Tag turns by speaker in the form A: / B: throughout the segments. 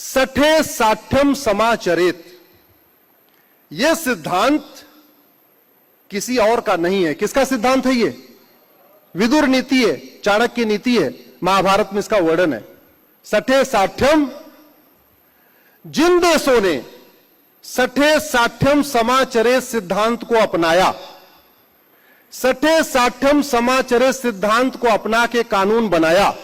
A: सठे साठ्यम समाचरेत, यह सिद्धांत किसी और का नहीं है। किसका सिद्धांत है? ये विदुर नीति है, चाणक्य नीति है, महाभारत में इसका वर्णन है। सठे साठ्यम, जिन देशों ने सठे साठ्यम समाचरेत सिद्धांत को अपनाया, सठे साठ्यम समाचरेत सिद्धांत को अपना के कानून बनाया,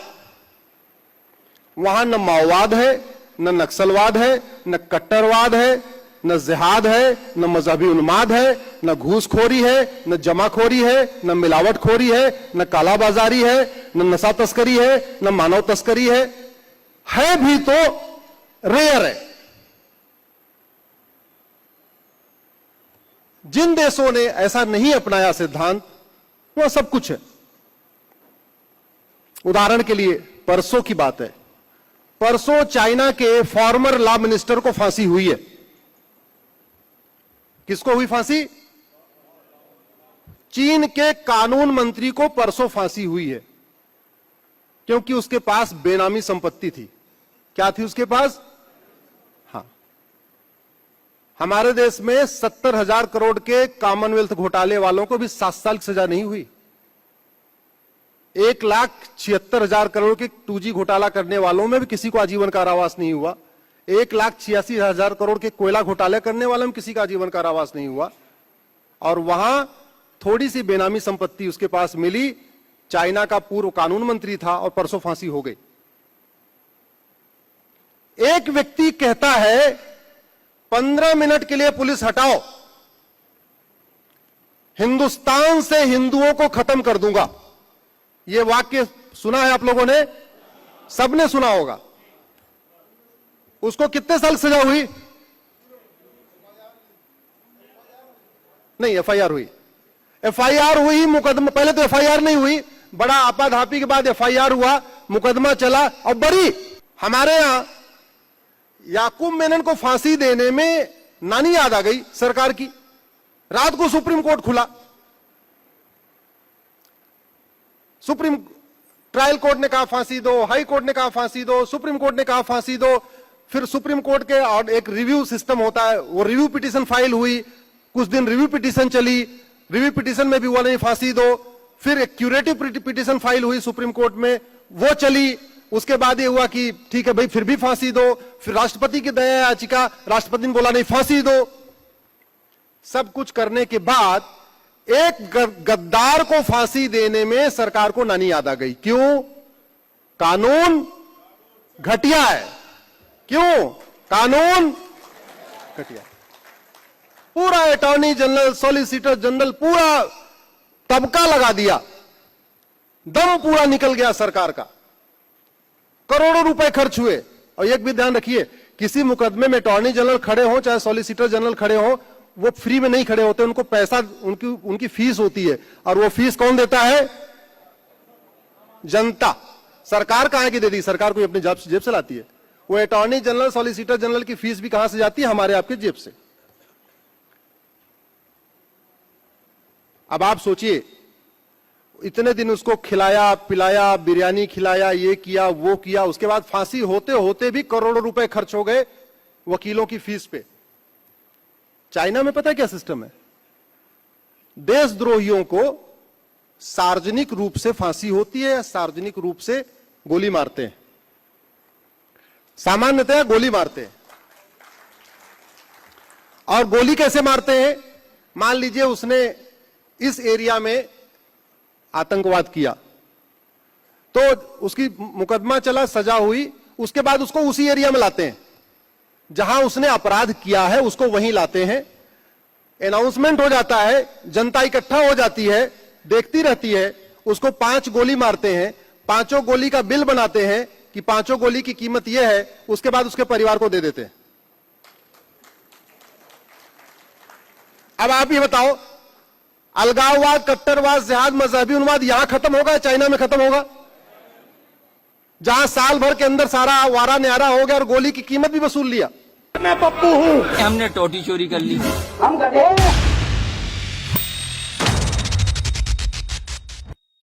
A: वहां न माओवाद है, न नक्सलवाद है, न कट्टरवाद है, न जिहाद है, न मजहबी उन्माद है, न घूसखोरी है, न जमाखोरी है, न मिलावटखोरी है, न कालाबाजारी है, न नशा तस्करी है, न मानव तस्करी है भी तो रेयर है। जिन देशों ने ऐसा नहीं अपनाया सिद्धांत, वह सब कुछ है। उदाहरण के लिए परसों की बात है, परसों चाइना के फॉर्मर लॉ मिनिस्टर को फांसी हुई है। किसको हुई फांसी? चीन के कानून मंत्री को परसों फांसी हुई है, क्योंकि उसके पास बेनामी संपत्ति थी। क्या थी उसके पास? हां, हमारे देश में 70,000 करोड़ के कॉमनवेल्थ घोटाले वालों को भी 7 साल की सजा नहीं हुई। 1,76,000 करोड़ के 2G घोटाला करने वालों में भी किसी को आजीवन कारावास नहीं हुआ। 1,86,000 करोड़ के कोयला घोटाले करने वाले में किसी का आजीवन कारावास नहीं हुआ। और वहां थोड़ी सी बेनामी संपत्ति उसके पास मिली, चाइना का पूर्व कानून मंत्री था, और परसों फांसी हो गई। एक व्यक्ति कहता है 15 मिनट के लिए पुलिस हटाओ, हिंदुस्तान से हिंदुओं को खत्म कर दूंगा। यह वाक्य सुना है आप लोगों ने? सबने सुना होगा। उसको कितने साल सजा हुई? नहीं, एफआईआर हुई। एफआईआर हुई, मुकदमा, पहले तो एफआईआर नहीं हुई, बड़ा आपाधापी के बाद एफआईआर हुआ, मुकदमा चला और बरी। हमारे यहां याकूब मेनन को फांसी देने में नानी याद आ गई सरकार की। रात को सुप्रीम कोर्ट खुला, सुप्रीम ट्रायल कोर्ट ने कहा फांसी दो, हाई कोर्ट ने कहा फांसी दो, सुप्रीम कोर्ट ने कहा फांसी दो। फिर सुप्रीम कोर्ट के और एक रिव्यू सिस्टम होता है, वो रिव्यू पिटीशन फाइल हुई, कुछ दिन रिव्यू पिटीशन चली, रिव्यू पिटीशन में भी हुआ नहीं फांसी दो। फिर एक क्यूरेटिव पिटीशन फाइल हुई सुप्रीम कोर्ट में, वो चली। उसके बाद ये हुआ कि ठीक है भाई फिर भी फांसी दो। फिर राष्ट्रपति की दया याचिका, राष्ट्रपति ने बोला नहीं फांसी दो। सब कुछ करने के बाद एक गद्दार को फांसी देने में सरकार को नानी याद आ गई। क्यों? कानून घटिया है। क्यों? कानून घटिया। पूरा अटॉर्नी जनरल, सॉलिसिटर जनरल, पूरा तबका लगा दिया, दम पूरा निकल गया सरकार का। करोड़ों रुपए खर्च हुए। और एक भी ध्यान रखिए, किसी मुकदमे में अटॉर्नी जनरल खड़े हो चाहे सॉलिसिटर जनरल खड़े हो, वो फ्री में नहीं खड़े होते, उनको पैसा, उनकी फीस होती है। और वो फीस कौन देता है? जनता। सरकार कहां की दे दी? सरकार को अपनी जेब से लाती है। वो अटॉर्नी जनरल, सॉलिसिटर जनरल की फीस भी कहां से जाती है? हमारे आपके जेब से। अब आप सोचिए, इतने दिन उसको खिलाया पिलाया, बिरयानी खिलाया, ये किया वो किया, उसके बाद फांसी होते होते भी करोड़ों रुपए खर्च हो गए वकीलों की फीस पे। चाइना में पता है क्या सिस्टम है? देशद्रोहियों को सार्वजनिक रूप से फांसी होती है, सार्वजनिक रूप से गोली मारते हैं। सामान्यतः गोली मारते हैं। और गोली कैसे मारते हैं? मान लीजिए उसने इस एरिया में आतंकवाद किया, तो उसकी मुकदमा चला, सजा हुई, उसके बाद उसको उसी एरिया में लाते हैं जहां उसने अपराध किया है, उसको वहीं लाते हैं। अनाउंसमेंट हो जाता है, जनता इकट्ठा हो जाती है, देखती रहती है, उसको 5 गोली मारते हैं, 5 गोली का बिल बनाते हैं कि 5 गोली की कीमत यह है, उसके बाद उसके परिवार को दे देते हैं। अब आप ये बताओ, अलगाववाद, कट्टरवाद, जिहाद, मजहबी उन्माद यहां खत्म होगा, चाइना में खत्म होगा? जहां साल भर के अंदर सारा वारा न्यारा हो गया और गोली की कीमत भी वसूल लिया।
B: मैं पप्पू हूं, हमने टोटी चोरी कर ली, हम गधे।